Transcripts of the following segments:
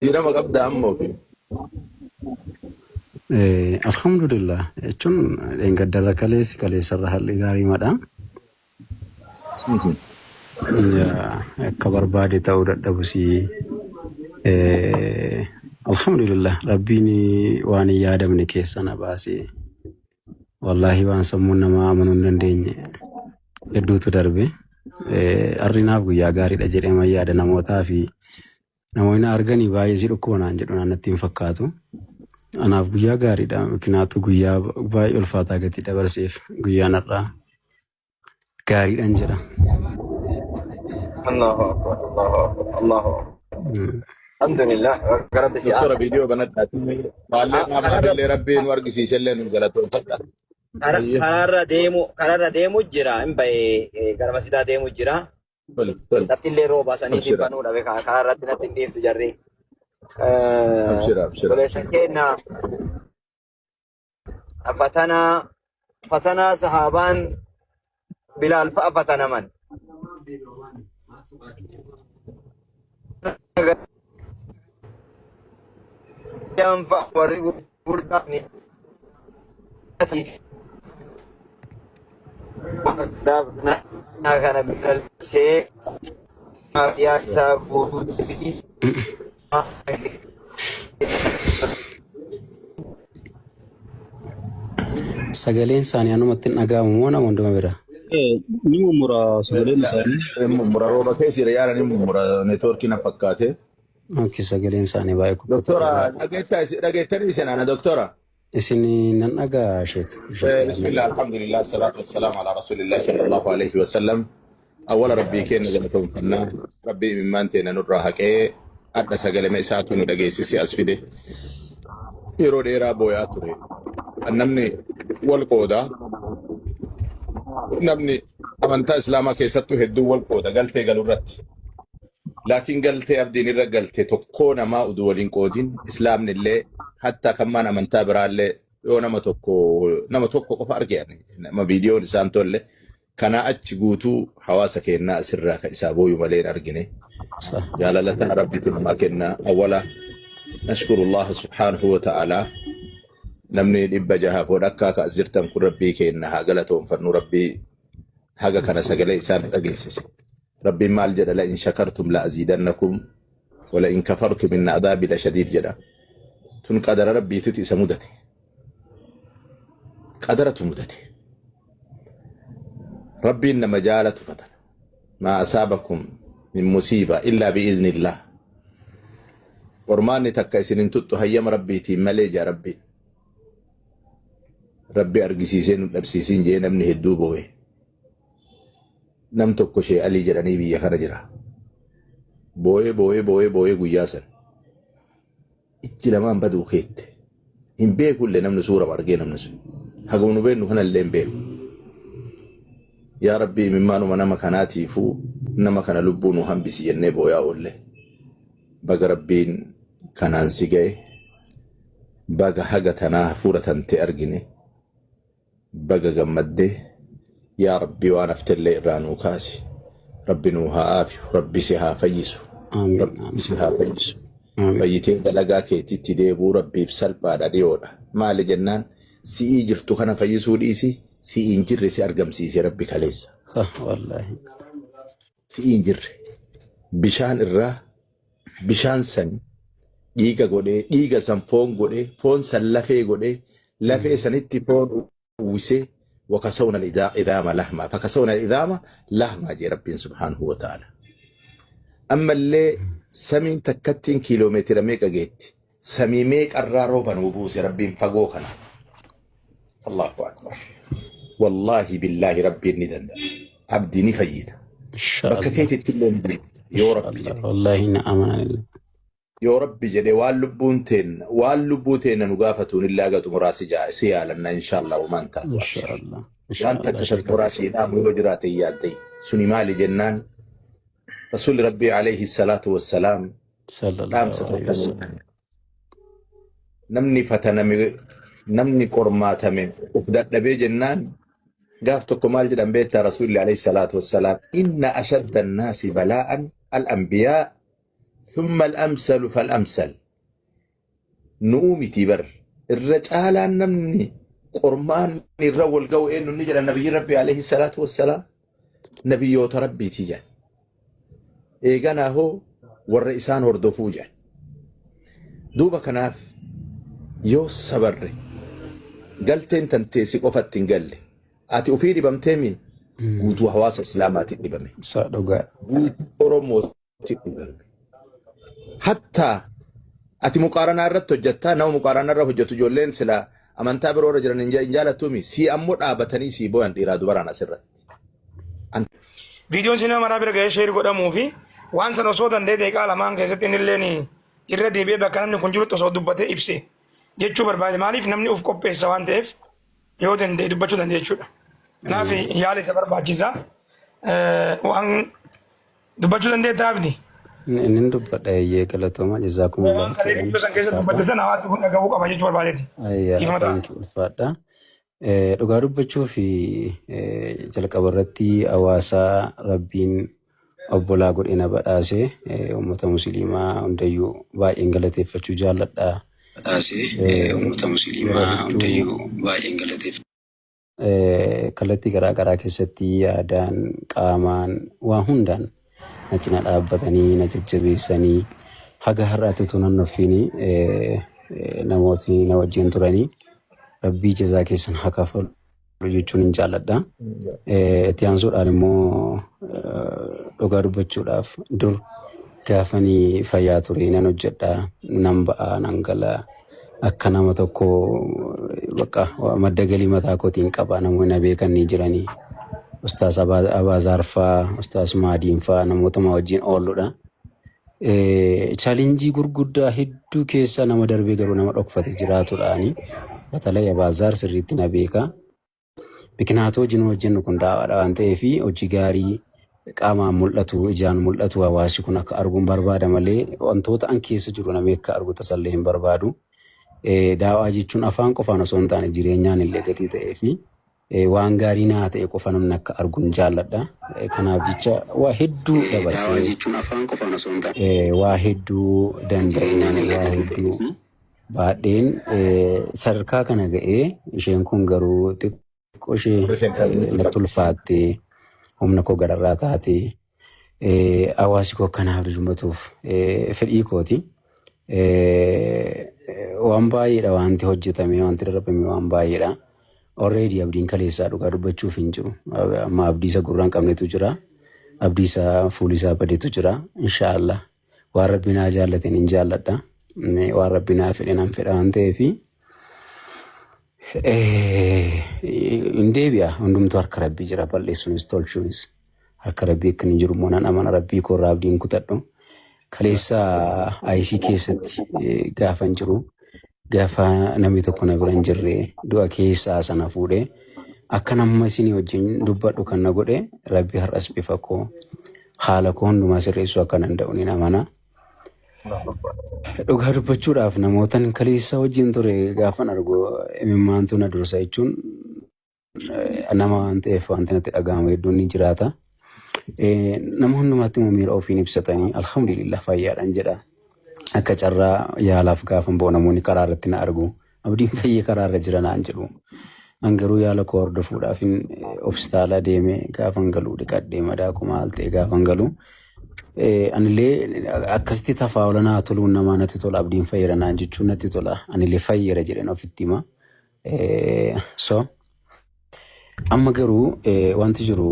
Jira maqabda ammoo fi. Alhamdulillah jechuun gaddarra kaleessarra haalli gaarii madha. Akka barbaade ta'uu dadhabusii alhamdulillah rabbiin waan hin yaadamne keessa na baasee wallaahi waan sammuun nama amanuu hin dandeenye hedduutu darbe. Arrinaaf guyyaa gaariidha jedhee ma yaada namootaa fi namoonni arganii baay'ee si dhukkuba naan jedhu naannatti hin fakkaatu. Anaaf guyyaa gaariidha kinaatu guyyaa baay'ee ulfaataa gatii dabarseef guyyaan har'aa gaariidhaan jedha. Allahu akbar, Allahu akbar, Allahu akbar. Alhamdulillah. Doktora viidiyoo banadhaati. Maallee maamillee rabbiin nu argisiisellee nu galatoomfadha. Kararra deemu jira. Hin bahee gara sidaa deemu jira. Laftillee rooba saniitiin banuu dhabe kararratti natti hin dhiiftu jarri. Boleessa keenya fatanaa sahaabaan Bilaal fa'a fatanaman. Yanfa warri gurgurtaan kana bilalsee maafiyaa isaa guutuutti Sagaleen isaanii anumatti hin dhaga'amu moo nama hunduma bira? Ni mummura sagaleen isaanii. Mummura rooba keessi yaala ni mummura neetwoorkii na fakkaate. Okay, sagaleen isaanii baay'ee kukkute. Doktora dhageettanii seenaana doktora. Isin nan dhagaa sheek. Bismillah alhamdulillah salatu wassalamu ala rasulillah sallallahu alaihi wasallam. Awwala rabbii keenya galatoomfannaa rabbii imimmaan teena nurraa haqee adda sagalama isaatu nu dhageessisi as fide. Yeroo dheeraa booyaa ture. Namni wal qoodaa. Namni amantaa islaamaa keessattuu hedduu wal qooda galtee galurratti. Laakiin galtee abdiin irra galtee tokkoo namaa uduu waliin qoodin islaamni illee hatta kammaan amantaa biraallee yoo nama tokko qofa argean nama viidiyoon isaan tolle kana achi guutuu hawaasa kennaa asirraa ka isaa booyu malee argine. Jaalalata rabbitu namaa kennaa awwala nashkurullah subhanahu wa ta'ala. Namni dhibba jaha boodha akka ka azirtan kun rabbii kenna haa galatoonfannu rabbii haga kana sagalee isaan dhageessise. ربي مال جدا لئن شكرتم لأزيدنكم ولئن كفرتم إن عذابي لشديد جدا تن قدر ربي تتي سمودتي قدرت مدتي ربي إن مجالة فتن ما أصابكم من مصيبة إلا بإذن الله ورماني تكايسين انتو هيام ربي تيم مليجا ربي أرقسيسين ونبسيسين جينا من هدوبوه nam tokko shee alii jedhanii biyya kana jira. Boo'ee guyyaa san. Ijji lamaan baduu keette. Hin beekullee namni suura argee namni sun. Hagam nu beennu kanallee hin beeku. Yaa Rabbii mimmaanuma nama kanaatiifuu nama kana lubbuu nu hambisi jennee boo'aa oolle. Baga Rabbiin kanaan si ga'e. Baga haga tanaa fudhatante argine. Baga gammaddee. يا ربي وانا افتلي رانو كاسي ربي نوها آفي ربي سيها فيسو ربي سيها فيسو فيتين دلقا كيتي تديبو ربي بسلبا ديونا ما لجنان سي جرتو خنا فيسو ديسي سي انجر سي ارقم سي ربي كاليسا والله سي انجر بشان الراه بشان سن ديقا قولي ديقا سن فون قولي فون سن لفي قولي لفي سنتي فون ويسي وكسونا الإذامة لحمة فكسونا الإذامة لحمة جي ربي سبحانه وتعالى أما اللي سمين تكتين كيلومتر ميكا جيت سمي ميك الراروبا نوبوس ربي فقوكنا الله أكبر والله بالله ربي الندن عبدي نفيت بككيت التلون بيت يا ربي جدي والله نعم يا ربي جدي واللبوتين نقافتون إلا قد مراسي جائسيا لنا إن شاء الله وما انت إن شاء الله وانت كشف مراسي نام وجراتي يادي سني مالي جنان رسول ربي عليه الصلاة والسلام صلى الله عليه وسلم نمني قرماتمي وفدت نبي جنان قافتكم مال جدن بيت رسول الله عليه الصلاة والسلام إن أشد الناس بلاء الأنبياء ثم الأمثل فالأمثل نؤمي تبر الرجال نمني قرمان الرول جو إنه نجل النبي ربي عليه الصلاة والسلام نبي ربي تيجان إيجانا هو والرئيسان هردفوجا دوبا كناف يو صبري قلت انت انتسي قفت تنقلي اتي افيدي بمتمي قوتو حواس اسلاماتي بمي صادقا ورمو حتى اتي مقارنة رتو جتا نو مقارنة رتو جتو جولين سلا امانتا برو رجران انجالة تومي سي امود آبتني سي بوان ديرا دوبرانا سرت فيديو سينما مرا بيرغا شير قد موفي وانسا نصودا دي دي قال مان كيست ان الليني irra deebi'ee bakka namni kun jirutti osoo dubbatee ibse jechuu barbaade maaliif namni uf qopheessa waan ta'eef yoo danda'e dubbachuu dandeenya jechuudha. Kanaaf yaala isa barbaachisa waan dubbachuu dandeetta abdi. Inni dubbadha eeyyee galatooma jazaakumullahu khairan. Kan ibsa san keessa dubbatte sana hawaasni kun dhagahuu qaba jechuu barbaadeeti. Ayyaa ulfaadha. Dhugaa dubbachuu fi jalqaba irratti hawaasa rabbiin obbolaa godhina badhaase uummata musliimaa hundayyuu baay'een galateeffachuu jaalladha. Uummata musliimaa hundayyuu baay'een galateeffachuu. Kallattii garaa garaa keessatti yaadaan qaamaan waan hundaan na cina dhaabbatanii na jajjabeessanii haga har'aatti utuu nan nuffiini namootni na wajjin turanii rabbii jazaa keessan haa kafalu jechuun hin jaalladha. Itti aansuudhaan immoo dhugaa dubbachuudhaaf dur gaafanii fayyaa ture nan hojjedha nan ba'a nan gala akka nama tokko bakka madda galii mataa kootiin qaba namoonni na beekan ni jiranii ustaas Abaazaar fa'aa ustaas Maadiin fa'aa namoota ma wajjin oolluudha. Chaalenjii gurguddaa hedduu keessa nama darbee garuu nama dhokfate jiraatudhaani batalaa Abaazaar sirriitti na beeka. Biqinaatoo jiru hojjennu kun daawwadha waan ta'eef hojii gaarii qaamaan mul'atu ijaan mul'atu hawaasi kun akka arguun barbaada malee wantoota an keessa jiru namni akka argu tasallee hin barbaadu. Daawwaa jechuun afaan qofaan osoo hin taane jireenyaan illee gatii ta'eef waan gaarii naa ta'e qofa namni akka arguun jaalladha. Kanaaf jecha waa hedduu dabarsee jechuun afaan qofaan osoo hin taane waa hedduu danda'inaan waa hedduu baadheen sadarkaa kana ga'ee isheen kun garuu qoshee natti ulfaattee humna koo gararraa taatee hawaasi koo kanaaf dirmatuuf fedhii kooti. Waan baay'eedha wanti hojjetame wanti darbame waan baay'eedha. Already abdiin kaleessaa dhugaa dubbachuuf hin jiru. Amma abdiisa gurraan qabnetu jira. Abdiisa fuulisaa badeetu jira. Inshaallah waan rabbi naa jaallateen hin jaalladha. Waan rabbi naa fedhe nan fedha waan ta'eef in deebi'a hundumtuu harka rabbii jira balleessuunis tolchuunis harka rabbii akka hin jiru immoo nan amana rabbii koo irraa abdiin kutadhu. Kaleessa IC keessatti gaafa hin jiru gaafa namni tokko na bira hin jirre du'a keessaa sana fuudhee akka nama isinii wajjin dubbadhu kan na godhe rabbi har'as bifa koo haala koo hundumaa sirreessuu akka danda'u ni amana. Dhugaa dubbachuudhaaf namootan kaleessa wajjin ture gaafan argu imimmaantu na dursa jechuun nama waan ta'eef wanti natti dhaga'amu hedduun ni jiraata. Nama hundumaatti immoo miira ofiin ibsatanii alhamdulillah fayyaadhaan jedha. Akka carraa yaalaaf gaafan ba'u namoonni karaa irratti na argu abdiin fayyee karaa irra jira naan jedhu. An garuu yaala koo hordofuudhaaf hospitaala deemee gaafan galuu dhiqadhee madaaqu maal ta'e gaafan galuu. Anillee akkasitti tafaawula naa toluun namaa natti tola abdiin fayyada naan jechuun natti tola anillee fayyada jedhan ofitti hima. So amma garuu wanti jiru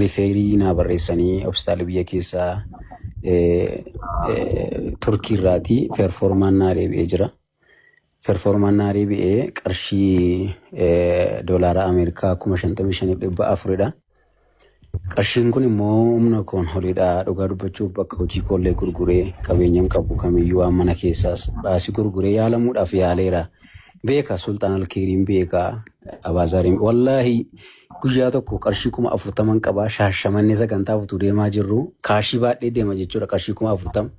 rifeerii naa barreessanii hospitaala biyya keessaa Turkii irraati performaan naa deebi'ee jira. Performaan naa deebi'ee qarshii doolaara Ameerikaa 55,400 qarshiin kun immoo humna koon holiidhaa dhugaa dubbachuuf bakka hojii koollee gurguree qabeenyaan qabu kamiyyuu waan mana keessaas baasii gurguree yaalamuudhaaf yaaleera. Beeka Sultaan Alkeeriin beeka Abaazaariin wallaahi guyyaa tokko qarshii 40,000 qabaa shaashamannee sagantaa futuu deemaa jirru kaashii baadhee deema jechuudha qarshii 40,000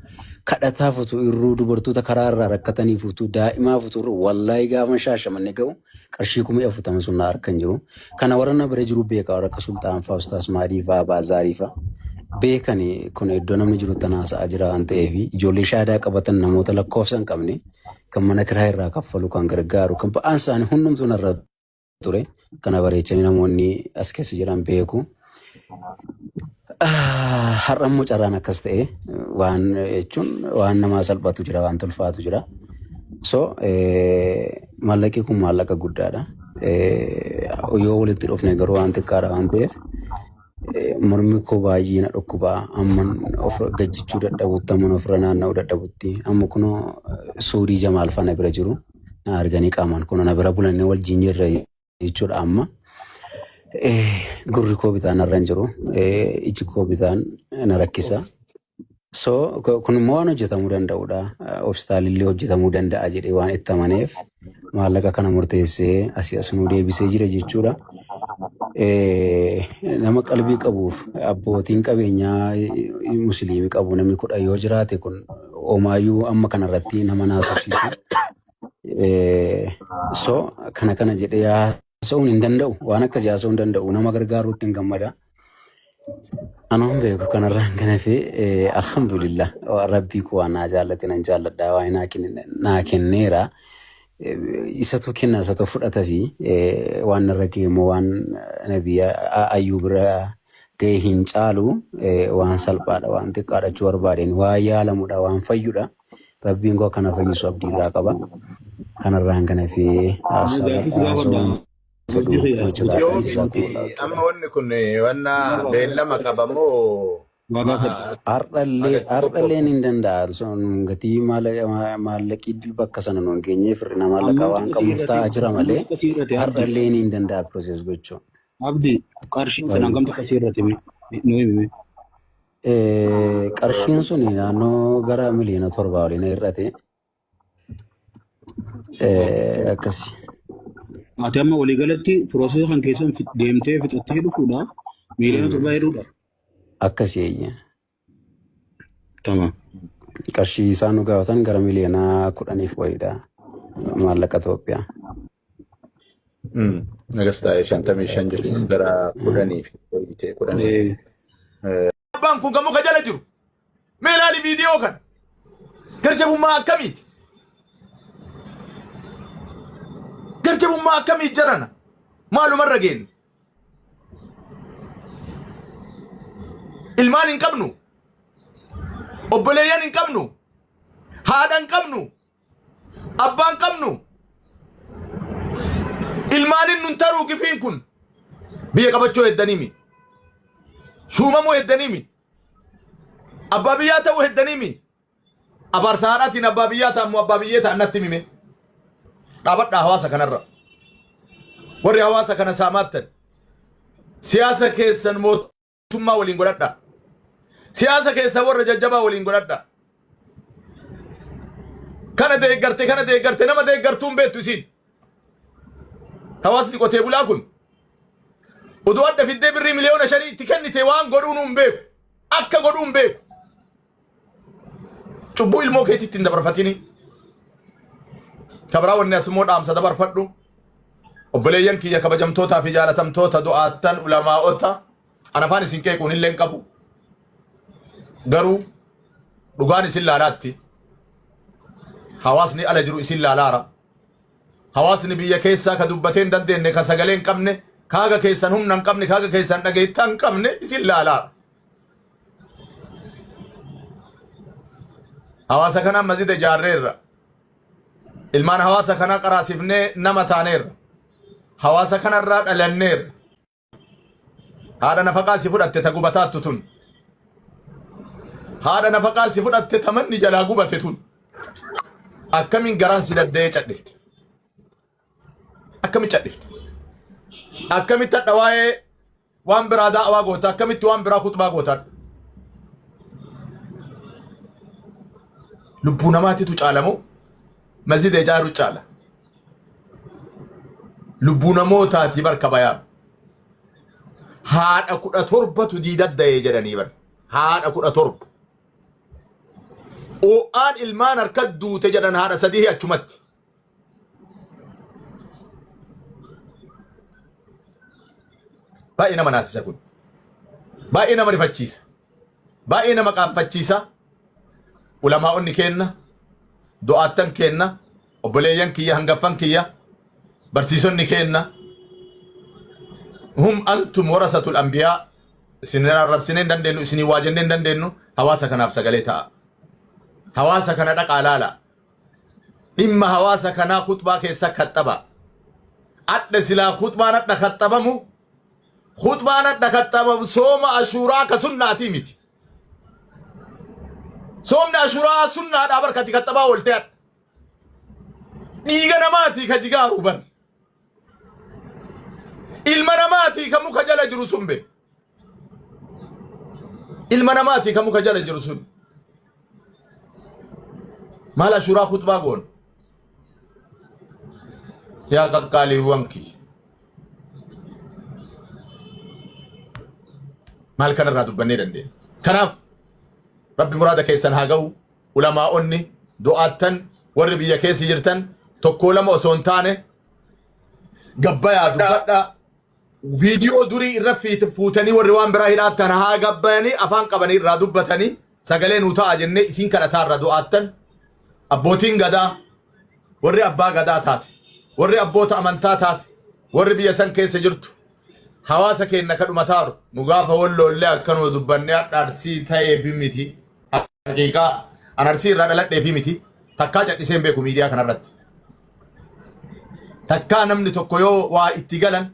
kadhataa futuu irruu dubartoota karaa irraa rakkatanii futuu daa'imaa futuu wallaahi gaafa shaashamannee ga'u qarshii 40,000 sun harka hin jiru. Kana warra na bira jiru beeka warra akka Sultaan fa'aa Ustaas Maadii fa'aa Abaazaarii fa'aa beekanii kun iddoo namni jiru tanaasaa jira waan ta'eef ijoollee shaadaa qabatan namoota lakkoofsa hin qabne kan mana kiraa irraa kaffalu kan gargaaru kan ba'aan isaanii hundumtuu irra ture kana bareechanii namoonni as keessa jiran beeku. Har'ammoo carraan akkas ta'e waan jechuun waan nama salphatu jira waan tolfaatu jira. So maallaqi kun maallaqa guddaadha. Yoo walitti dhufne garuu waan xiqqaadha waan ta'eef mormi koo baay'ee na dhukkubaa amman of gajjachuu dadhabutti amman ofirra naanna'uu dadhabutti amma kunoo suurii Jamaal fana bira jiru na arganii qaamaan kun na bira bulannee wal jiinjirra jechuudha amma. Gurri koo bitaan irra hin jiru iji koo bitaan na rakkisa. So kun immoo waan hojjetamuu danda'udha. Hospitaalillee hojjetamuu danda'a jedhee waan itti amaneef maallaqa kana murteessee asii as nuu deebisee jira jechuudha. Nama qalbii qabuuf abbootiin qabeenyaa musliimii qabu namni 10 yoo jiraate kun omaayyuu amma kanarratti nama naasofsiisu. So kana jedhee haasa'uun hin danda'u waan akkasii haasa'uu hin danda'u nama gargaaruutti hin gammada. Anoon beeku kanarraan kana fi alhamdulillah rabbii koo waan naa jaallate nan jaalladha waan naa kenneera. Isatu kenna isatu fudhatasi waan irra geemo waan nabiya ayyuu bira gahee hin caalu waan salphaadha waan xiqqaadha jechuu barbaadeen waa yaalamudha waan fayyudha. Rabbiin koo kana fayyisu abdii irraa qaba. Kanarraan kana fi haasa'uun amma wanni kun wanna beellama qabamoo Ardalleen hin danda'a. Sun gatii maallaqii bakka sana nuun geenyee firrina maallaqa waan qabuuf ta'aa jira malee ardalleen hin danda'a pirooses gochuun. Abdi qarshiin sana hangamtu akkasii irratti nu himime. Qarshiin sun naannoo gara miliyoona 7 waliin irratti akkasi. Ati amma waliigalatti piroosesa kan keessan deemtee fixattee dhufuudhaaf miliyoona 7 heeruudha. Akkasii Tamam. qarshii isaan nu gaafatan gara miliyoona 10 wayiidha maallaqa Itoophiyaa. Nagastaa 55 jiru gara 10 fi 10. Abbaan kun gamoo ka jala jiru mee ilaali viidiyoo kan garjabummaa akkamiiti? Garjabummaa akkamiiti jarana maalumarra geenne? Ilmaan hin qabnu, obboleeyyan hin qabnu, haadha hin qabnu, abbaan qabnu. Ilmaanin nun taruu gifiin kun biyya qabachuu heddanimi, shuumamuu heddanimi, abbaa biyyaa ta'uu heddanimi. Abaarsa haadhaatiin abbaa biyyaa ta'amu abbaa biyyee ta'an natti himime. Dhaabadhaa hawaasa kanarra. Warri hawaasa kana saamaattan siyaasa keessan mootummaa waliin godhadhaa. Siyaasa keessa warra jajjabaa waliin godhadhaa. Kana deeggarte nama deeggartuun beektu isiin. Hawaasni qotee bulaa kun oduu adda fiddee birrii miliyoona 5 itti kennite waan godhuu nuun beeku. Akka godhuu hin beeku. Cubbuu ilmoo keetiitti hin dabarfatini. Kabraa wanni asmoo dhaamsa dabarfadhu. Obboleeyyan kiyya kabajamtootaa fi jaalatamtoota du'aattan ulamaa'ota ana afaan isin qeequun illee hin qabu. Garuu dhugaan isin laalaatti. Hawaasni ala jiru isin laalaara. Hawaasni biyya keessaa ka dubbatee hin dandeenye ka sagalee hin qabne kaaga keessan humna hin qabne kaaga keessan dhageettaa hin qabne isin laalaara. Hawaasa kanaan mazida ijaarreerra. Ilmaan hawaasa kanaa qaraasifnee nama taaneerra. Hawaasa kanarraa dhalanneerra. Haadha nafaqaa si fudhatte ta gubataattu tun. Haadha nafaqaa si fudhatte ta manni jalaa gubate tun. Akkamiin garaan si dadda'ee cadhifte? Akkamitti cadhifte? Akkamitti hadha waa'ee waan biraa daa'awaa goota? Akkamitti waan biraa kutbaa gootan? Lubbuu namaatitu caalamoo mazida ijaaru caala. Lubbuu namootaati barka bayaan. Haadha 17tu diidadda'ee jedhanii bar. Haadha 17. O'aan ilmaan harka duute jedhan haadha 3 achumatti. Baay'ee nama naasisa kun. Baay'ee nama rifachiisa. baay'ee maqaaffachiisa ulamaa'onni kenna du'aattan kenna obboleeyyan kiyya hangaffan kiyya barsiisonni kenna hum antum warasatul anbiyaa isin rabsineen dandeenyu isinii waajenneen dandeenyu hawaasa kanaaf sagalee ta'a hawaasa kana dhaqaa laala dhimma hawaasa kanaa khutbaa keessa kaxxaba adda silaa khutbaan adda kaxxabamu khutbaan adda kaxxabamu sooma ashuuraa ka sunnaatii miti soomni ashuuraa sunnaadhaa barkati kaxxabaa oolte adda dhiiga namaatii ka jigaa huban ilma namaatii ka muka jala jiru sun be ilma namaatii ka muka jala jiru sun maal ashuuraa khutbaa goon yaa qaqqaaliiwwan kiyya maal kanarraa dubbannee dandeenya kanaaf rabbi muraada keessan haa ga'u ulamaa'onni du'aattan warri biyya keessa jirtan tokko lama osoo hin taane gabbayaa dubbadha viidiyoo durii irra fuutanii warri waan biraa hidhaattan haa gabbayanii afaan qabanii irraa dubbatanii sagalee nuu ta'a jennee isiin kadhataa irra du'aattan abbootiin gadaa warri abbaa gadaa taate warri abboota amantaa taate warri biyya san keessa jirtu hawaasa keenya kadhumataaru nu gaafa walloollee akkanuma dubbannee adhaarsii ta'eefi miti haqiiqaa anarsii irraa dhaladheefi miti takkaa cadhiseen beeku miidiyaa kanarratti takkaa namni tokko yoo waa itti galan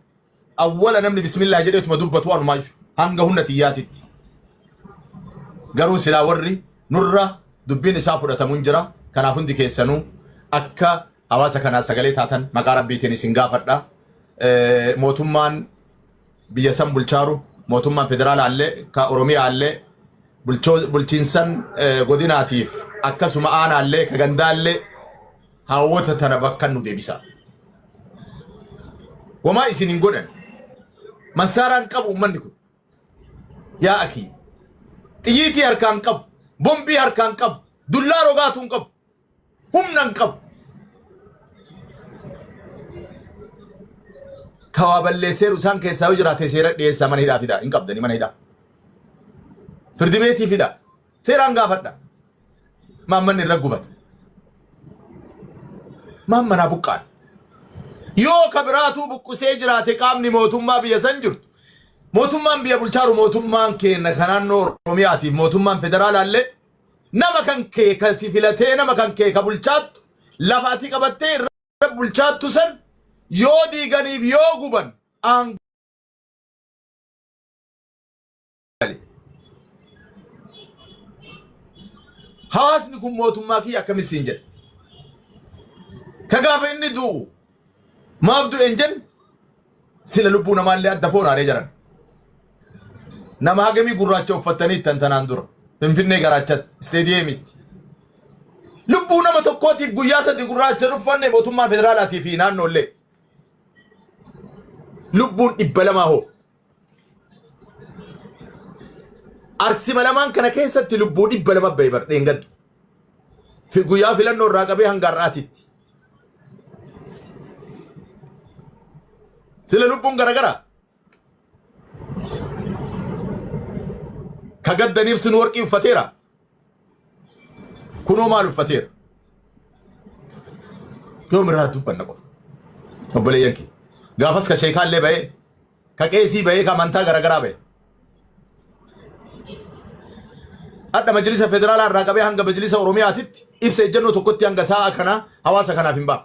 awwala namni bismillah jedheetuma dubbatu anumaayu hanga hunda xiyyaatitti garuu silaa warri nurra dubbiin isaa fudhatamuun jira kanaaf hundi keessanuu akka hawaasa kanaa sagalee taatan maqaa rabbiitiin isin gaafadha mootummaan biyya san bulchaaru mootummaan federaalaallee ka oromiyaallee bulchiinsan godinaatiif akkasuma aanaallee ka gandaallee hawwata tana bakka nu deebisa wamaa isin hin godhan mansaaraan qabu ummanni kun yaa akii xiyyiitii harkaan qabu bombii harkaan qabu dullaa rogaatuun qabu humnan qabu kawaa balleesseeru isaan keessaa yoo jiraate seera dhiyeessaa mana hidhaa fidaa hin qabdani mana hidhaa firdi beetii fidaa seeraan gaafadha maammanni irra gubata maammanaa buqqaan yoo ka biraatuu buqqusee jiraate qaamni mootummaa biyya san jirtu mootummaan biyya bulchaaru mootummaan keenya ka naannoo oromiyaatiif mootummaan federaalaallee nama kan kee ka si filatee nama kan kee ka bulchaattu lafaati qabattee irra bulchaattu san yoo diiganiif yoo guban hawaasni kun mootummaa kiyya akkamiin jedhe ka gaafa inni du'u maaf du'en jen sila lubbuu namaallee adda foonaalee jiran nama hagamii gurraacha uffatanii tantanaan dura finfinnee garaachatti isteediyeemitti lubbuu nama tokkootiif guyyaa sadi gurraacha uffanne mootummaa federaalaatii fi naannoollee lubbuun 200 hoo arsima lamaan kana keessatti lubbuu 200 bahe bar dheengaddu guyyaa filannoo irraa qabee hanga har'aatitti sila lubbuun garagara ka gaddaniif sun warqii uffateera kunoo maal uffateera yoom irraa dubbanna qofa obboleeyyan kee gaafas ka sheekaallee bahee ka qeesii bahee ka amantaa garagaraa bahee adda majlisa federaalaa irraa qabee hanga majlisa oromiyaatitti ibsa ejjennoo tokkotti hanga sa'a kana hawaasa kanaaf hin baaf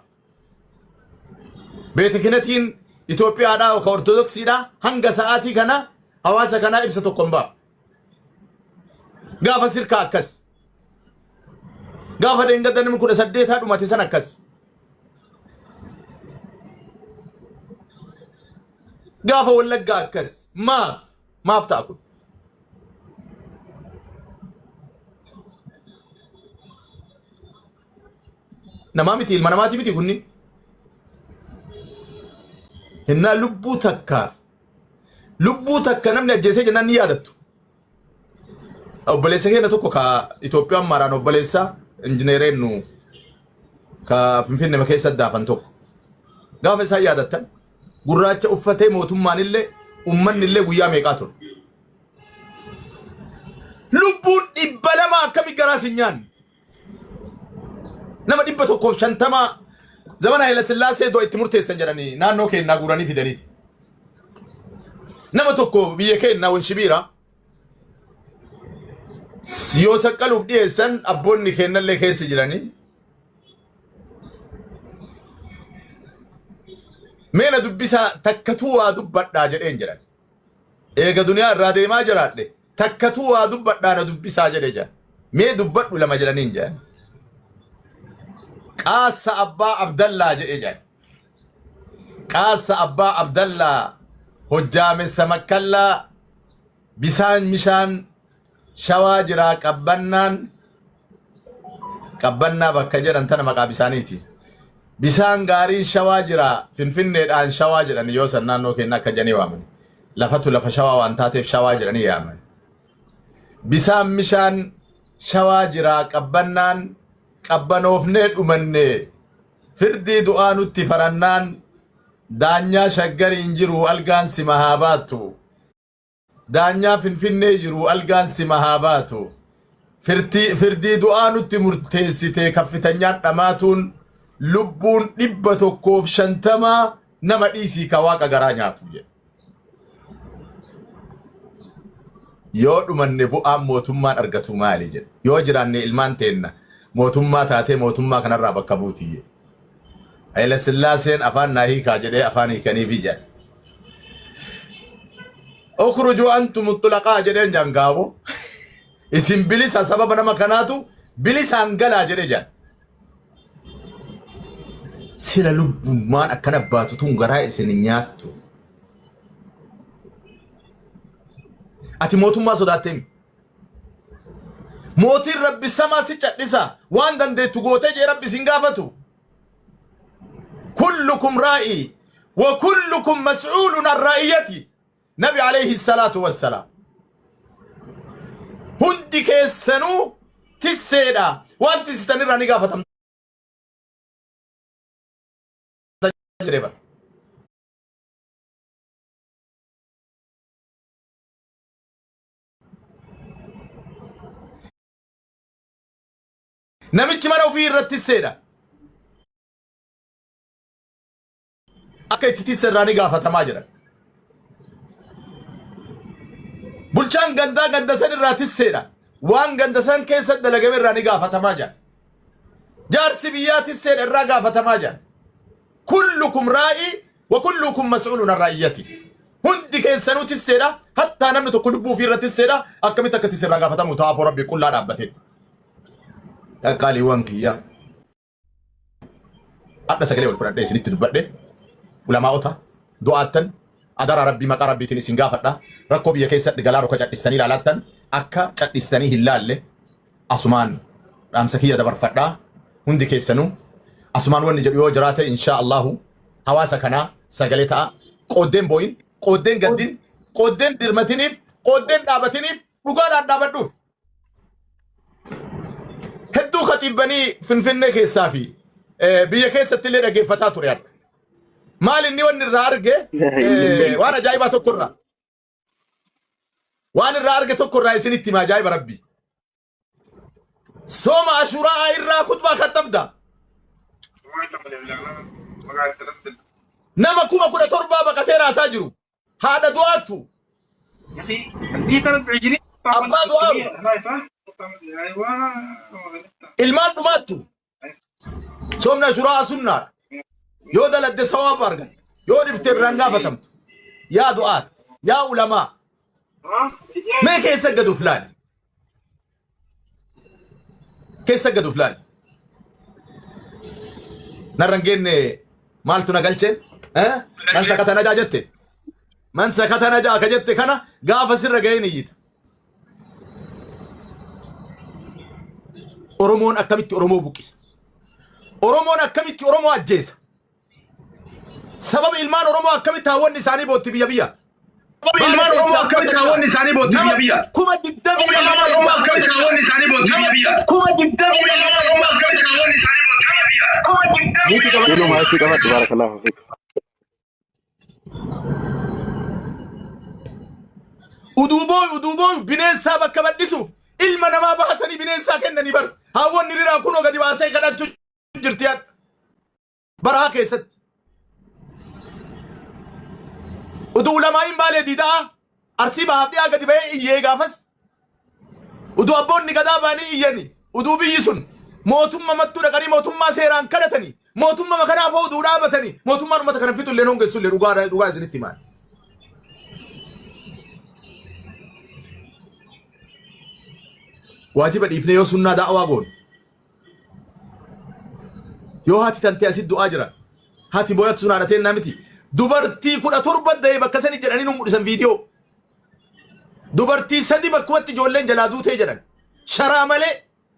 beete kinatiin Itoophiyaadhaa ka ortodoksiidhaa hanga sa'aatii kana hawaasa kanaa ibsa tokko hin baaf gaafa sirkaa akkas gaafa dheengadda namni 18 dhumate san akkas gaafa wallaggaa akkas maaf ta'a kun namaa miti ilma namaati miti kunni hinna lubbuu takka namni ajjeesee jennaan ni yaadattu obboleessa keenya tokko ka Itoophiyaan maraan obboleessa injineereen nu ka Finfinnee keessa daafan tokko gaafa isaa yaadattan gurraacha uffatee mootummaan illee ummanni illee guyyaa meeqaa ture lubbuun dhibba lama akkami garaa sinyaan nama dhibba tokkoof shantama zamana Haile Sillaasee doo itti murteessan jedhanii naannoo keenyaa guuranii fidaniiti nama tokko biyya keenyaa Wanshibiira yoo saqqaluuf dhiyeessan abboonni kennallee keessa jiranii meena dubbisa takkatuu waa dubbadhaa jedheen jedhan eega duniyaa irraa deemaa jiraadhe takkatuu waa dubbadhaa na dubbisaa jedhe jedhan mee dubbadhu lama jedhaniin jedhan qaasa abbaa Abdallaa jedhe jedhan qaasa abbaa Abdallaa hojjaamessa makkallaa bisaan mishaan shawaa jiraa qabbannaa bakka jedhan tana maqaa bisaaniiti bisaan gaariin shawaa jira finfinneedhaan shawaa jedhan yoo san naannoo keenyaa akka jedhanii waaman lafatu lafa shawaa waan taateef shawaa jedhanii yaaman bisaan mishaan shawaa jira qabbannaan qabbanoofnee dhumanne firdii du'aa nutti farannaan daanyaa shaggariin jiru algaan si mahaa baattu daanyaa finfinnee jiru algaan si mahaa baatu firdii du'aa nutti murteessite kaffitanyaan dhamaatuun lubbuun 150 nama dhiisii ka waaqa garaa nyaatu jedhe yoo dhumanne bu'aan mootummaan argatu maali jedhe yoo jiraanne ilmaan teenna mootummaa taatee mootummaa kanarraa bakka buutii jedhe Haile Sillaaseen afaan naa hiikaa jedhee afaan hiikaniifi jedhe ukhruju antum mutlaqaa jedheen jangaabo isin bilisa sababa nama kanaatu bilisaan galaa jedhe jedhe sila lubbummaan akkana baatu tun garaa isin nyaattu ati mootummaa sodaatteemi mootiin rabbi samaa si cadhisa waan dandeettu gootee jee rabbi sin gaafatu kullukum raa'i wa kullukum mas'uulun an raa'iyati nabi alayhi salaatu wassalaam hundi keessanuu tisseedha waan tisitanirraa ni gaafatamta namichi mana ofii irratti tisseedha akka itti tisserraa ni gaafatamaa jedhan bulchaan gandaa gandasan irraa tisseedha waan gandasan keessa dalagame irraa ni gaafatamaa jedhan jaarsi biyyaa tisseedha irraa gaafatamaa jedhan kullukum raa'i wa kullukum mas'uulun an ra'iyyati hundi keessanuu tisseedha hattaa namni tokko lubbuu ofii irratti tisseedha akkamitti akka tisserraa gaafatamu ta'aafoo rabbi qullaa dhaabbateeti qaqqaaliiwwan kiyya adda sagalee wal fudhadhee isinitti dubbadhe ulamaa'ota du'aattan adara rabbii maqaa rabbiitiin isin gaafadha rakkoo biyya keessatti galaa roka cadhistanii ilaalattan akka cadhistanii hin laalle asumaan dhaamsa kiyya dabarfadhaa hundi keessanuu asumaan wanni jedhu yoo jiraate inshaa Allahu hawaasa kanaa sagalee ta'a qooddeen booyin qooddeen gaddin qooddeen dirmatiniif qooddeen dhaabatiniif dhugaadhaan dhaabadhuuf hedduu khatiibanii finfinnee keessaa fi biyya keessatti illee dhaggeeffataa ture yaadha maal inni wanni irraa arge waan ajaa'ibaa tokkorraa waan irraa arge tokkorraa isinitti hima ajaa'iba rabbii sooma ashuraa irraa kutbaa kattabda nama 17,000 baqatee raasaa jiru haadha du'aattu abbaa du'aaru ilmaan dhumaattu soomna ashuraa sunnaadha yoo daladde sawaab argatte yoo dhibte irraan gaafatamtu yaa du'aat yaa ulamaa mee keessa gaduuf laali keessa gaduuf laali narran geenne maaltu na galcheen man sakata najaa jette man sakata najaa ka jette kana gaafa sirra ga'een iyyita oromoon akkamitti oromoo buqqisa oromoon akkamitti oromoo ajjeesa sababa ilmaan oromoo akkamitti hawwanni isaanii bootti biyya biyya ilmaan oromoo akkamitti hawwanni isaanii bootti biyya biyya kuma diddamii ilmaan oromoo akkamitti hawwanni isaanii bootti biyya biyya kuma diddamii ilmaan oromoo akkamitti hawwanni isaanii bootti biyya biyya kuma diddamii ilmaan oromoo barakallahu fiik uduboy bineensaa bakka badhisuuf ilma namaa baasanii bineensaa kennanii bar hawwanni riraa kunoo gadi baatee kadhachuu jirti baraa keessatti utuu ulamaa baalee diidaa arsii bahaaf dhiyaa gadi bahee iyyee gaafas utuu abboonni gadaa baanii iyyani utuu biyyi sun mootummaa mattuu dhaqanii mootummaa seeraan kadhatanii mootummaa kanaaf oduu dhaabatanii mootummaan uummata kana fitu illee hongeessu illee dhugaa isinitti himaan. Waajiba dhiifnee yoo sunnaa da'awaa goon yoo haati tantee asit du'aa jira haati booyatu sun haadhateen namiti dubartii 17 da'ee bakka sanii jedhanii nu mul'isan viidiyoo dubartii 3 bakkumatti ijoolleen jalaa duutee jedhan sharaa malee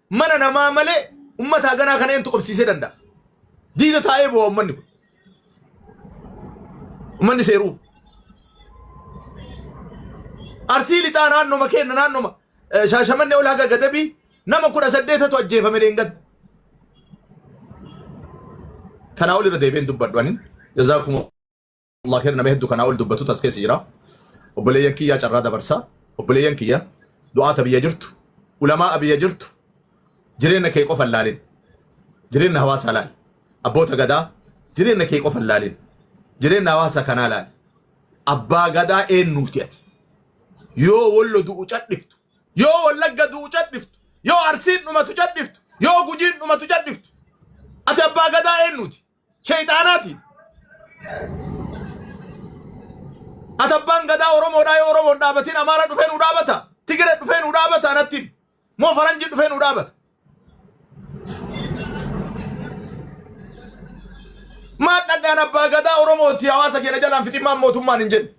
mana namaa malee ummata ganaa kana eentu qobsiisee danda'a diida taa'ee bu'a ummanni kun ummanni seeruu arsii lixaa naannoma kenna naannoma shaashamanne ol haga gadabii nama 18tu ajjeefame deengad kanaa ol irra deebiin dubbadhu anin jazaakum Allah khair nama hedduu kanaa ol dubbatu tas keessa jira obboleeyyan kiyyaa carraa dabarsaa obboleeyyan kiyya du'aata biyya jirtu ulamaa biyya jirtu jireenya kee qofa laalin jireenya hawaasa laal abboota gadaa jireenya kee qofa laalin jireenya hawaasa kanaa laal abbaa gadaa eenyuuti ati yoo wallo du'u cadhiftu yoo wallagga du'u cadhiftu yoo arsiin dhumatu cadhiftu yoo gujiin dhumatu cadhiftu ati abbaa gadaa eenyuuti shayxaanaati ati abbaan gadaa oromoodhaa yoo oromoon dhaabatiin amaara dhufee nu dhaabata tigire dhufee nu dhaabata anattiin moo faranjii dhufee nu dhaabata maan dhadhaan abbaa gadaa oromooti hawaasa keenya jalaan fitimmaan mootummaan hin jenne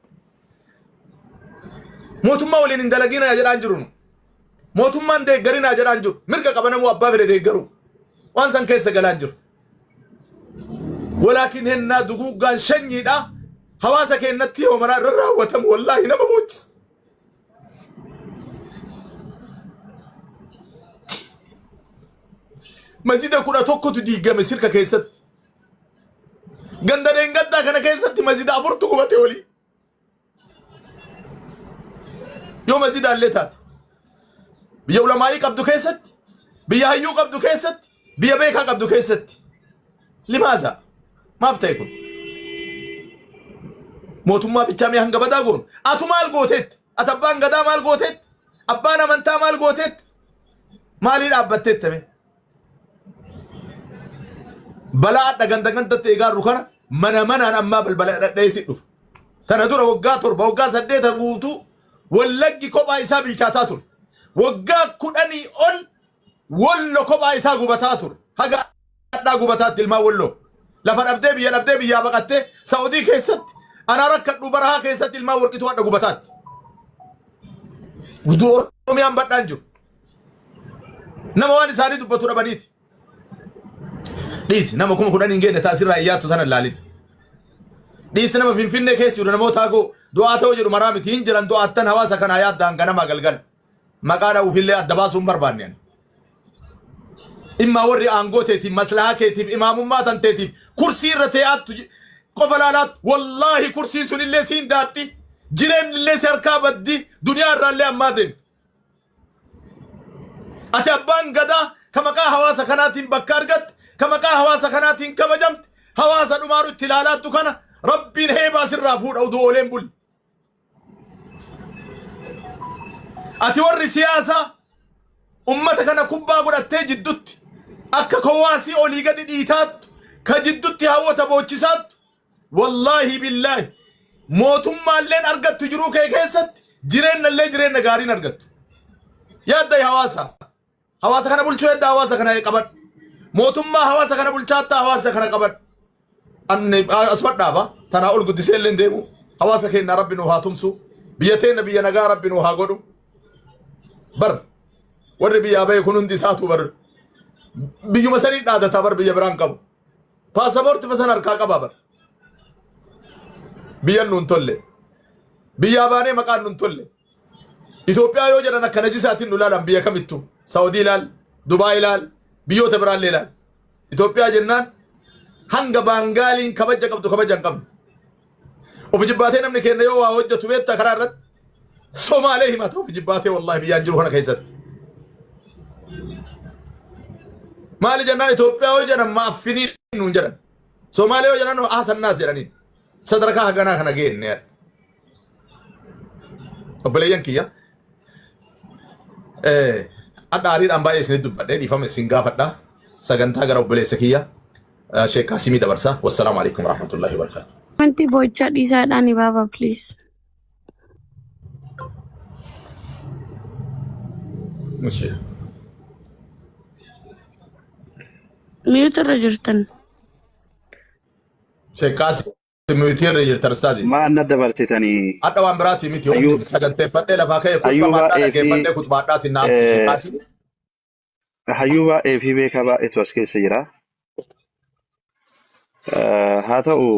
mootummaa waliin hin dalagina jedhaan jiru mootummaan deeggarinaa jedhaan jiru mirga qabanamuu abbaa fedhe deeggaru waan san keessa galaan jiru walaakin hennaa duguuggaan shanyiidha hawaasa keenyatti yoo maraa irra raawwatamu wallaahi nama boojisa masjida 11tu diigame sirka keessatti ganda deengaddaa kana keessatti masjida 4tu gubate olii yoo masjida illee taate biyya ulamaa'ii qabdu keessatti biyya hayyuu qabdu keessatti biyya beekaa qabdu keessatti limaaza maaf ta'e kun mootummaa bichaamee hanga badaa goonu atu maal gooteet ati abbaan gadaa maal gooteet abbaan amantaa maal gooteet maalii dhaabbatteet tame balaa adda ganda gandatti eegaarru kana mana manaan ammaa balbala dhadheessi dhufu tana dura waggaa 7 waggaa 8 guutuu wallaggi kophaa isaa bilchaataa ture waggaa 10 ol wallo kophaa isaa gubataa ture haga addaa gubataatti ilmaa wallo lafa dhabdee biyyaa baqattee saawudii keessatti ana rakkadhu barahaa keessatti ilmaa warqituu adda gubataatti guduu oromiyaan badhaan jiru nama waan isaanii dubbatu dhabaniiti dhiisi nama 10 hin geenne taasirraa iyyaattu tana laalin dhiisi nama finfinnee keessi namoota hagoo du'aa ta'uu jedhu maraa miti hin jiran du'aattan hawaasa kanaa yaaddaan ganama galgal maqaa dha'uufillee adda baasuun barbaanne immaa warri aangoo teetiif maslahaa keetiif imaamummaa tanteetiif kursii irra tee'aattu qofa laalaattu wallaahi kursii sunillee siin daatti jireenyillee si harkaa baddi duniyaa irraallee ammaa deemtu ati abbaan gadaa ka maqaa hawaasa kanaatiin bakka argatte ka maqaa hawaasa kanaatiin kabajamte hawaasa dhumaaru itti ilaalaattu kana rabbiin heebaa sirraa fuudha uduu ooleen buli ati warri siyaasaa ummata kana kubbaa godhattee jiddutti akka kowaasii olii gadi dhiitaattu ka jiddutti hawwata boochisaattu wallaahi billaahi mootummaalleen argattu jiruu kee keessatti jireenya gaariin argattu yaadday hawaasa kana bulchuu yadda hawaasa kana qaban mootummaa hawaasa kana bulchaatta hawaasa kana qaban anne asmadhaaba tanaa ol guddiseelleen deemu hawaasa keenya rabbi nu haa tumsu biyya teenya biyya nagaa rabbi nu haa godhu bar warri biyyaa bahe kun hundi isaatu bar biyyuma sanii dhaadataa bar biyya biraan qabu paasapoorti masan harkaa qabaa bar biyyan nuun tolle biyyaa baanee maqaan nuun tolle Itoophiyaa yoo jedhan akka najisaatiin nu laalan biyya kamittu Saawudii laal Dubaay laal biyyoota biraallee laal Itoophiyaa jennaan hanga baangaaliin kabaja qabdu kabaja hin qabdu of jibbaatee namni keenya yoo waa hojjetu beektaa karaa irratti Somaalee himata of jibbaatee wallahi biyyaan jiru kana keessatti maali jennaan Itoophiyaa yoo jedhan maaffiniin nuun jedhan Somaaliyaa yoo jedhan haasannaas jedhaniin sadarkaa haganaa kana geenne obboleeyyan kiyya adda aariidhaan baay'ee isinit dubbadhee dhiifama isin gaafadha sagantaa gara obboleessa kiyya Sheekh Kaasimii dabarsaa wassalaamu alaikum warahmatullahi wabarakatuh. Wanti bocha dhiisaadhaan baaba please. Monsieur. Mute irra jirtan. Sheekh Kaasimii mute irra jirtan ustaazi. ما أنا دبرتني Adda waan biraati miti yoo saganteeffadhee lafaa ka'e kutbaadhaa dhaggeeffadhee kutbaadhaatti naamsi Sheekh Kaasimii. hayyuuba fi beekaa baay'eetu as keessa jira. Haa ta'u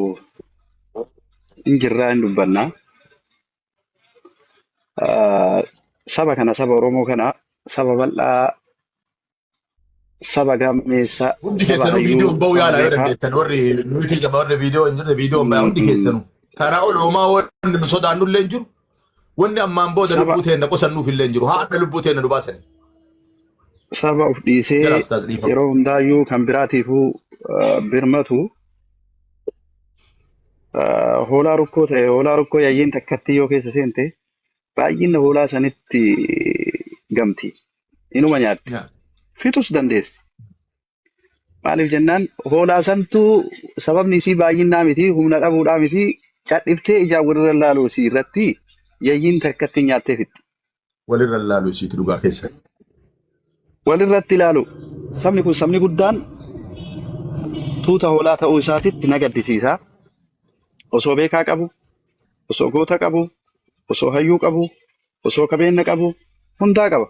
injirraa hin dubbannaa. Saba kana saba Oromoo kana saba bal'aa saba gammeessa Hundi saba keessanuu hayyuu viidiyoo ba'uu yaalaa yoo beekaa dandeettan warri nuti qaba warri viidiyoo hin jirre viidiyoo hin ba'a hundi keessanuu karaa olumaa wanni nu sodaannu illee hin jiru wanni ammaan booda saba lubbuu teenna qosannuuf illee hin jiru haa adda lubbuu teenna nu baasani saba of dhiisee jala ustaaz dhiifama. yeroo hundaayyuu kan biraatiifuu birmatu hoolaa rukkoo ta'e hoolaa rukkoo yaayyiin takkatti yoo keessa seente baay'ina hoolaa sanitti gamti inuma nyaatti fixus dandeessi. Maaliif jennaan hoolaa santu sababni isii baay'inaa miti humna dhabuudhaa miti cadhiftee ijaan walirra laaluu isii irratti yaayyiin takkatti nyaattee fixxi. Walirra laaluu isiitu dhugaa keessa. Walirratti ilaalu sabni kun sabni guddaan tuuta hoolaa ta'uu isaatitti na gaddisiisa. Osoo beekaa qabu, osoo goota qabu, osoo hayyuu qabu, osoo qabeenya qabu hundaa qaba.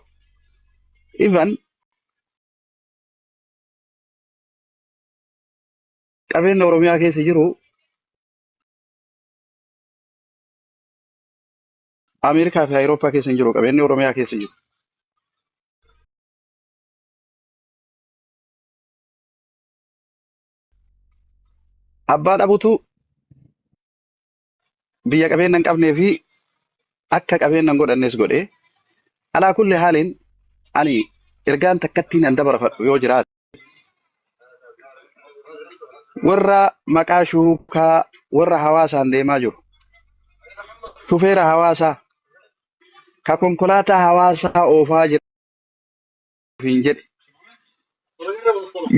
Even qabeenya Oromiyaa keessa jiru Ameerikaa fi Awurooppaa keessa hin jiru qabeenyi Oromiyaa keessa jiru. Abbaa dhabutu biyya qabeenya hin qabnee fi akka qabeenya hin godhannes godhee alaa kulli haaliin ani ergaan takkattiin an dabarfadhu yoo jiraate warra maqaa shuukaa warra hawaasaan deemaa jiru shufeera hawaasaa ka konkolaataa hawaasaa oofaa jiru hin jedhe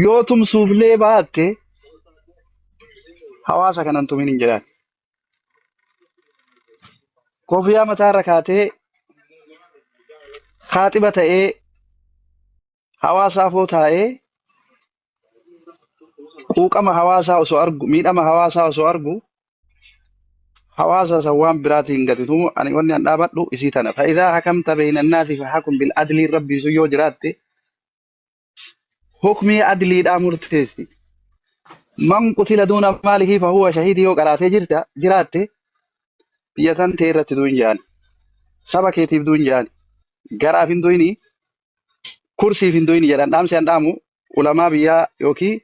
yoo tumsuuflee baatte hawaasa kanan tumin hin jedhaan kofiyaa mataarra kaatee haaxiba ta'ee hawaasaafoo taa'ee quuqama hawaasaa osoo argu miidhama hawaasaa osoo argu hawaasa san waan biraatiin gatitu ani wanni an dhaabadhu isii tana fa'idaa hakamta bayna annaasi fahakum bil adlii rabbii sun yoo jiraatte hukmii adliidhaa murteessi man qutila duuna maalihi fahuwa shahiidi yoo qaraatee jiraatte biyya tan ta'e irratti du'in jaani saba keetiif du'in jaani garaaf hin du'ini kursiif hin du'ini jedhan dhaamsi an dhaamu ulamaa biyyaa yookiin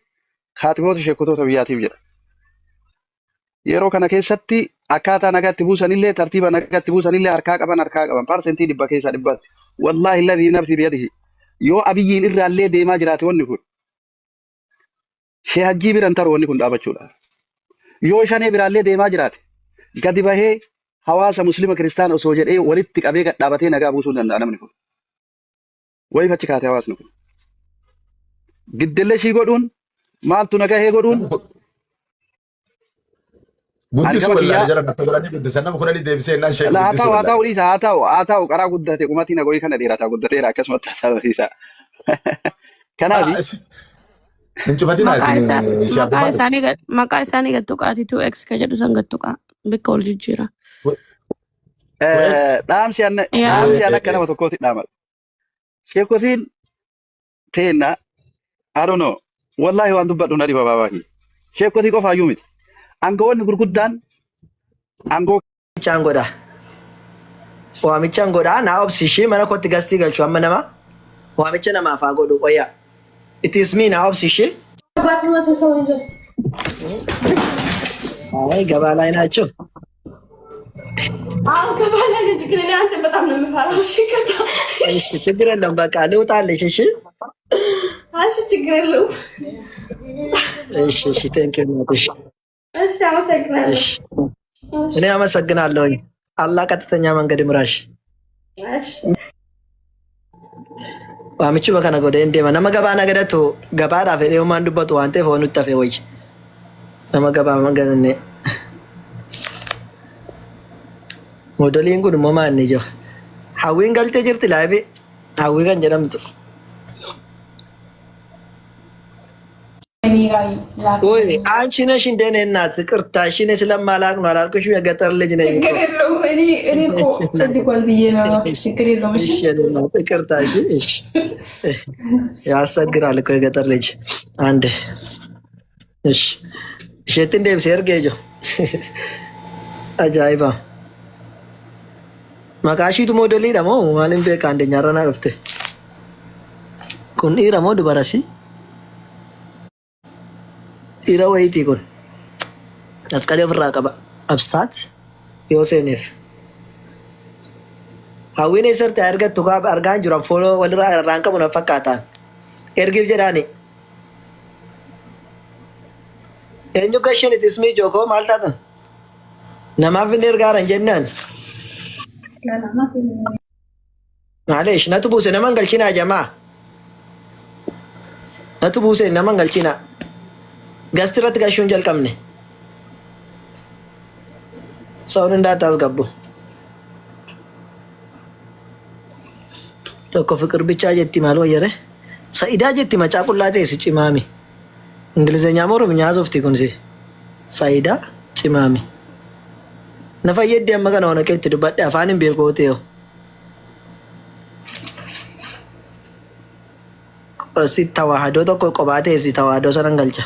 kaatiboota sheekotoota biyyaatiif jedha. Yeroo kana keessatti akkaataa nagaatti buusanillee tartiiba nagaatti buusanillee harkaa qaban parsentii 100 keessaa 100 wallaahi alladhii nafsi biyadihi yoo abiyyiin irraallee deemaa jiraate wanni kun shee hajjii biran taru wanni kun dhaabachuudha. Yoo shanee biraallee deemaa jiraate gadi bahee hawaasa muslima kiristaana osoo jedhee walitti qabee gad dhaabatee nagaa buusuu danda'a namni kun. Wayif achi kaate hawaasni kun. Giddellee shii godhuun maaltu nagahee godhuun Guddisuu wallaahi jala natti godhanii guddisan nama kudhanii deebisee innaan shee guddisuu haa ta'u dhiisa haa ta'u qaraa guddate qumatii nagoyi kana dheerataa guddateera akkasumatti haasawasiisa. Kanaaf maqaa isaanii gattuqaati 2x ka jedhu san gattuqaa bakka ol jijjiira. Dhaamsi akka nama tokkooti dhaamala. Sheekotiin teenna I don't know wallahi waan dubbadhu na dhiba baabaahi. Sheekotii qofaayyuu miti. Aangawoonni gurguddaan aangoo Waamichaan godha. Waamichaan godha. Naa obsishii mana kootti gastii galchu amma nama. Waamicha namaaf haa godhu qoyyaa. It is me naa obsishii. Ay gabaa ላይ ናቸው። ገበያ ላይ ነኝ ግን እኔ አንተ በጣም ነው የምፈራው። እሺ ከታ እሺ ችግር የለም በቃ ልውጣልሽ። እሺ ماشي تقرلو. እሺ ቴንክ ዩ እናትሽ ماشي አመሰግናለሁ። እሺ እኔ አመሰግናለሁኝ አላህ ቀጥተኛ መንገድ ምራሽ ماشي. waamichi bakana godhe deema nama gabaa nagadatu gabaadhaaf fedhee homaan dubbatu waan ta'eef waan nutti hafe wayyi nama gabaa maganne modoliin kun immoo maanni jiru hawwiin galtee jirti laabi hawwii kan jedhamtu ወይ አንቺ ነሽ እንደኔ እናት ቅርታ እሺ እኔ ስለማላቅ ነው አላልኩሽም የገጠር ልጅ ነኝ ችግር የለውም እኔ እኮ ፈልጓል ብዬ ነው ችግር የለውም እሺ ቅርታ እሺ ያሰግራል እኮ የገጠር ልጅ አንዴ እሺ እሸት እንደም ሰርጌጆ አጃይባ ማካሺቱ ሞዴሊ ደግሞ ማለም በቃ አንደኛ ረና ረፍተ ኩን ኢራ ሞድ በራሲ ኢራ ወይቲ ኩን አስቀለ ፍራ ቀባ አብሳት ዮሴኔፍ ሀዊኔ ሰርተ አርገት ቱካ አርጋን ጅራን ፎሎ ወልራ ራንቀ ሙና ፈካታን ኤርጊብ ጀዳኒ ኤንጁ ገሽን ኢትስሚ ጆኮ ማልታተን ነማፍ እንደርጋራን ጀናን معليش نتبوس نمان قلشنا يا جماعة نتبوس نمان قلشنا قسترت قاشون جل كمني صورن دا تاز قبو توكو فكر بيچا جتي مالو يره سايدا جتي ما چاقول لاته سي چمامي انگليزي نيامورو بنيازوفتي كونسي سايدا چمامي نفايد دي امغا نونا كيت دبات افانين بيغوتيو si tawahado to ko qobate si tawahado sanan galcha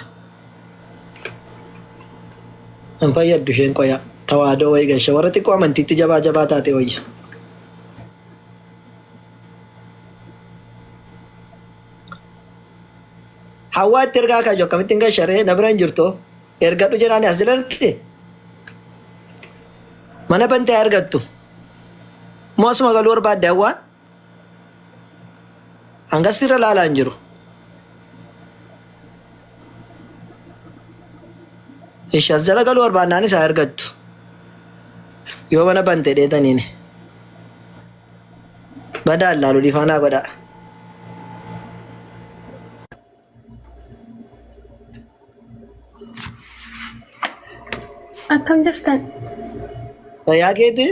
an fayyad dushen koya tawahado way ga shawarati ko amanti jaba jaba ta te wayya hawa terga ka jo kamitin ga share nabran jirto erga du jana asdalarte mana bante ergattu mos magalur ba dawa angasira lala anjiru ishas jala galu or banani sa ergattu yo mana bante de tanine badal lalu difana goda akkam jirtan ya kete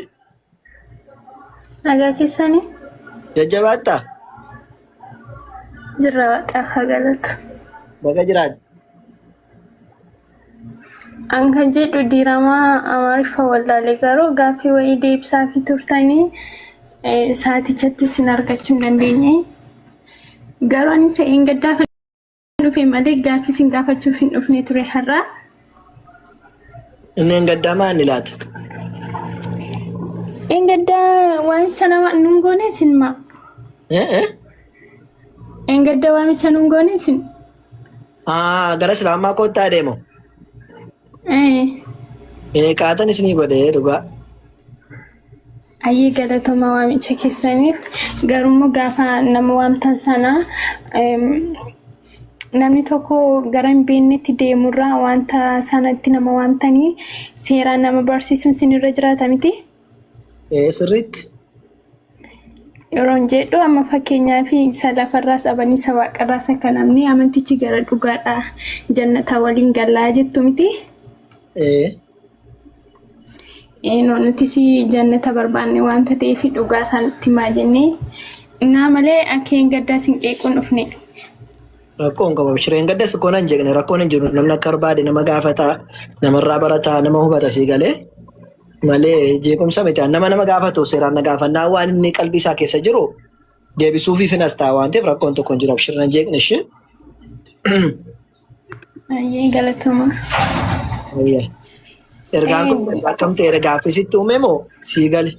nagaa keessanii jajjabatta jirra waaqa hagalatu baga jirat an kan jedhu diiramaa amaariffa wallaalee garuu gaaffii wayii deebisaa fi turtanii saatichatti sin argachuu hin dandeenye garuu ani sa'een gaddaa dhufe malee gaaffii sin gaafachuuf hin dhufne ture har'a inni gaddaa maani laata gaddaa waamicha nama nun goone sin ma gaddaa waamicha nun goone sin gara islaamaa kottaa deemo kaatan isinii godhe dhugaa ayyee galatoma waamicha keessaniif garuu gaafa nama waamtan sana namni tokko gara hin beeknetti deemurraa wanta sanatti nama waamtanii seeraan nama barsiisuun sinirra jiraata miti sirriitti yeroon jedhu amma fakkeenyaa fi isa lafarraas abanii isa waaqarraas akka namni amantichi gara dhugaadha jannata waliin gallaa jettu miti nuti si jannata barbaanne wanta ta'eef dhugaa isaanitti himaa jennee naa malee akka hin gaddaa sin qeequun dhufne rakkoon qaba shireen gaddas koon hin jegne rakkoon hin jiru namni akka barbaade nama gaafata namarraa barataa nama hubata si galee malee jeequmsa miti nama gaafatu seeraan na gaafannaa waan inni qalbii isaa keessa jiru deebisuufi finas ta'a waan ta'eef rakkoon tokko hin jiru shireen jeeqne ishee ayyee galatoma ergaan kun akkam ta'e gaaffisitti uume moo sii gale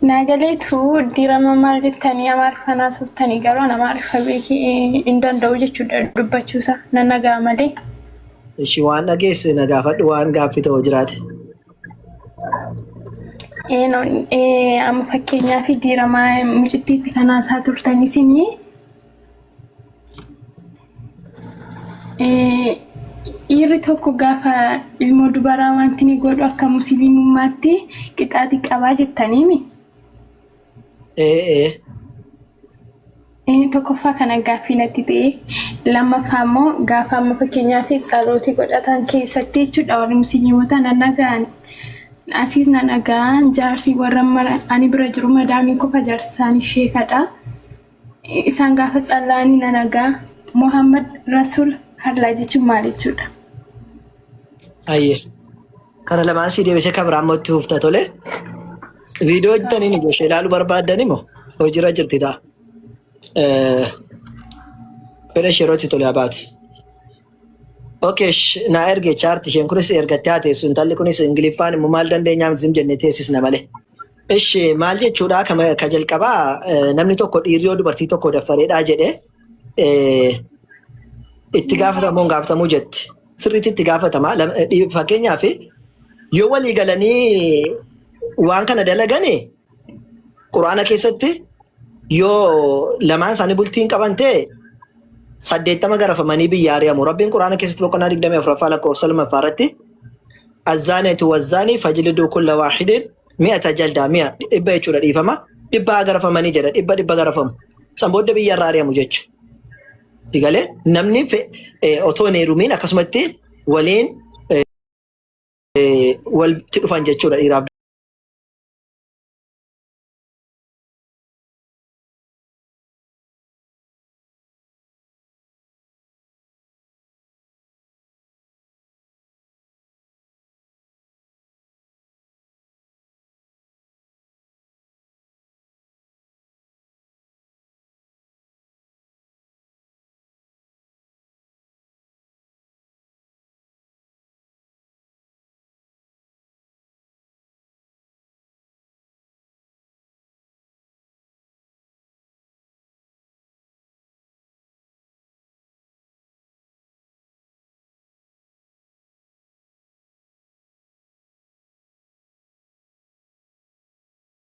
naagaleetu diirama maal jettanii amaariffaa softanii garuu amaariffa beekee hin danda'u jechuudha dubbachuusa nan nagaa malee ishi waan dhageesse na gaafadhu waan gaaffii ta'u jiraate amma fakkeenyaa fi diirama mucittiitti kanaasaa turtanii sinii dhiirri tokko gaafa ilmoo dubaraa wanti ni godhu akka musliimummaatti qixaati qabaa jettaniimi. Tokkoffaa kana gaaffii natti ta'e lammaffaa immoo gaafa amma fakkeenyaaf salootii godhatan keessatti jechuudha warri musliimota nanagaan asiis nanagaan jaarsi warra ani bira jiru madaamiin qofa jaarsi isaanii sheekadha. Isaan gaafa tsallaanii nanagaa Muhammad Rasul hallaa jechuun maal jechuudha? Ayyee kana lamaan si deebisee kabiraan mootti hufta tole. Viidiyoo hojjetanii goshee ilaaluu barbaaddani moo hojiirra jirti ta'a? Fedha isheerootti tole abaati. Okay, na erge chaarti isheen kunis ergattee haa teessu intalli kunis ingiliffaan immoo maal dandeenyaa miti jennee teessisna malee. Ishi maal jechuudha ka jalqabaa namni tokko dhiirri yoo dubartii tokko daffareedhaa jedhee itti gaafatamuun gaafatamuu jetti. Sirriitti itti gaafatama. Fakkeenyaaf yoo walii galanii waan kana dalaganii Quraana keessatti yoo lamaan isaanii bultiin qaban ta'e 80 garafamanii biyya ari'amu. Rabbiin Quraana keessatti boqonnaa 24 lakkoofsa 2 irratti azzaaniyatu wazzaanii fajliduu kulla waahidin 100 jaldaa 100 dhibba jechuudha dhiifama. Dhibba garafamanii jedha dhibba garafamu. San booda biyya irraa ari'amu jechuudha. Digalee namni otoo hin heerumiin akkasumatti waliin walitti dhufan jechuudha dhiiraaf.